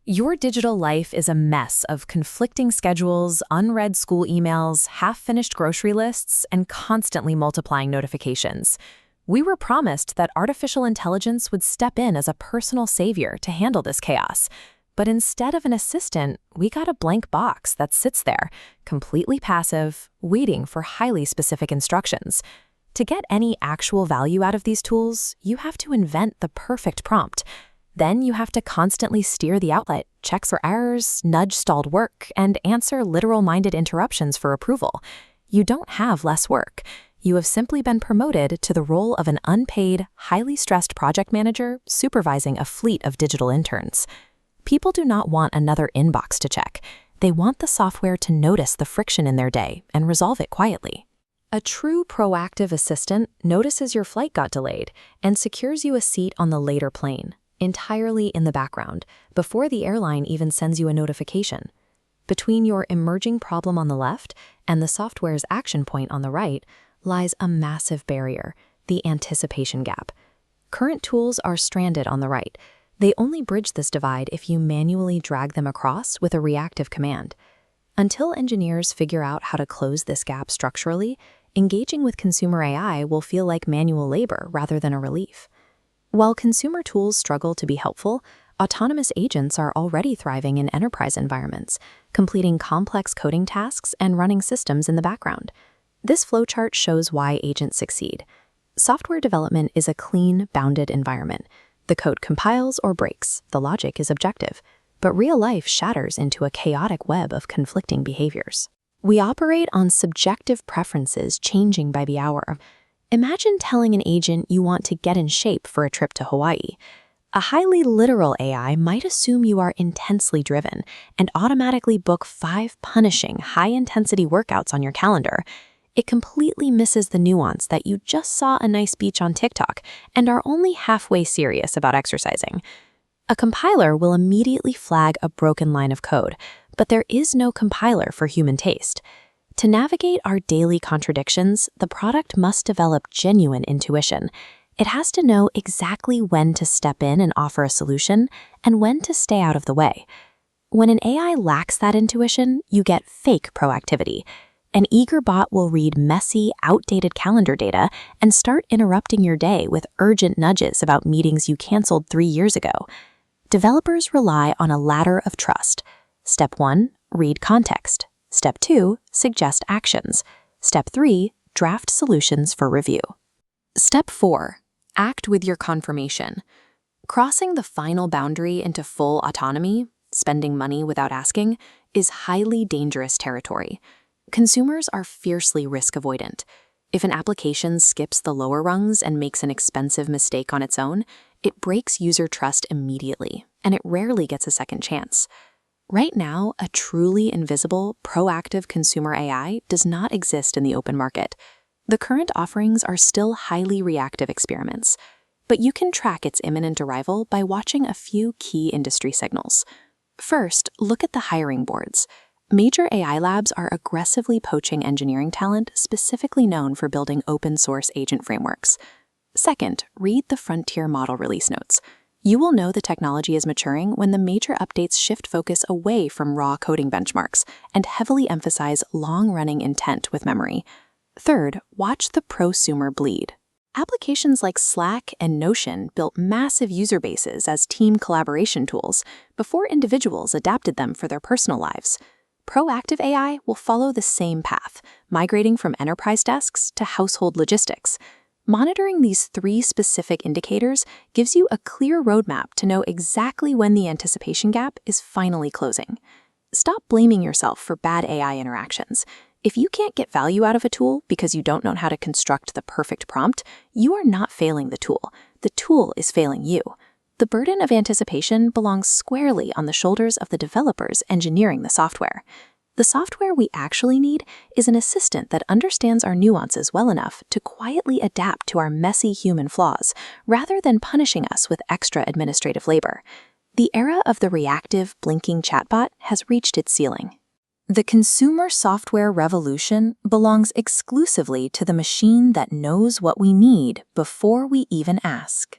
Your digital life is a mess of conflicting schedules, unread school emails, half-finished grocery lists, and constantly multiplying notifications. We were promised that artificial intelligence would step in as a personal savior to handle this chaos. But instead of an assistant, we got a blank box that sits there, completely passive, waiting for highly specific instructions. To get any actual value out of these tools, you have to invent the perfect prompt. Then you have to constantly steer the outlet, check for errors, nudge stalled work, and answer literal-minded interruptions for approval. You don't have less work. You have simply been promoted to the role of an unpaid, highly stressed project manager supervising a fleet of digital interns. People do not want another inbox to check. They want the software to notice the friction in their day and resolve it quietly. A true proactive assistant notices your flight got delayed and secures you a seat on the later plane, entirely in the background, before the airline even sends you a notification. Between your emerging problem on the left and the software's action point on the right lies a massive barrier, the anticipation gap. Current tools are stranded on the right. They only bridge this divide if you manually drag them across with a reactive command. Until engineers figure out how to close this gap structurally, engaging with consumer AI will feel like manual labor rather than a relief. While consumer tools struggle to be helpful, autonomous agents are already thriving in enterprise environments, completing complex coding tasks and running systems in the background. This flowchart shows why agents succeed. Software development is a clean, bounded environment. The code compiles or breaks, the logic is objective, but real life shatters into a chaotic web of conflicting behaviors. We operate on subjective preferences changing by the hour. Imagine telling an agent you want to get in shape for a trip to Hawaii. A highly literal AI might assume you are intensely driven and automatically book 5 punishing, high-intensity workouts on your calendar. It completely misses the nuance that you just saw a nice beach on TikTok and are only halfway serious about exercising. A compiler will immediately flag a broken line of code, but there is no compiler for human taste. To navigate our daily contradictions, the product must develop genuine intuition. It has to know exactly when to step in and offer a solution and when to stay out of the way. When an AI lacks that intuition, you get fake proactivity. An eager bot will read messy, outdated calendar data and start interrupting your day with urgent nudges about meetings you canceled 3 years ago. Developers rely on a ladder of trust. Step 1, read context. Step 2, suggest actions. Step 3, draft solutions for review. Step 4, act with your confirmation. Crossing the final boundary into full autonomy, spending money without asking, is highly dangerous territory. Consumers are fiercely risk avoidant. If an application skips the lower rungs and makes an expensive mistake on its own, it breaks user trust immediately, and it rarely gets a second chance. Right now, a truly invisible, proactive consumer AI does not exist in the open market. The current offerings are still highly reactive experiments, but you can track its imminent arrival by watching a few key industry signals. First, look at the hiring boards. Major AI labs are aggressively poaching engineering talent specifically known for building open-source agent frameworks. Second, read the frontier model release notes. You will know the technology is maturing when the major updates shift focus away from raw coding benchmarks and heavily emphasize long-running intent with memory. Third, watch the prosumer bleed. Applications like Slack and Notion built massive user bases as team collaboration tools before individuals adapted them for their personal lives. Proactive AI will follow the same path, migrating from enterprise desks to household logistics. Monitoring these 3 specific indicators gives you a clear roadmap to know exactly when the anticipation gap is finally closing. Stop blaming yourself for bad AI interactions. If you can't get value out of a tool because you don't know how to construct the perfect prompt, you are not failing the tool. The tool is failing you. The burden of anticipation belongs squarely on the shoulders of the developers engineering the software. The software we actually need is an assistant that understands our nuances well enough to quietly adapt to our messy human flaws, rather than punishing us with extra administrative labor. The era of the reactive, blinking chatbot has reached its ceiling. The consumer software revolution belongs exclusively to the machine that knows what we need before we even ask.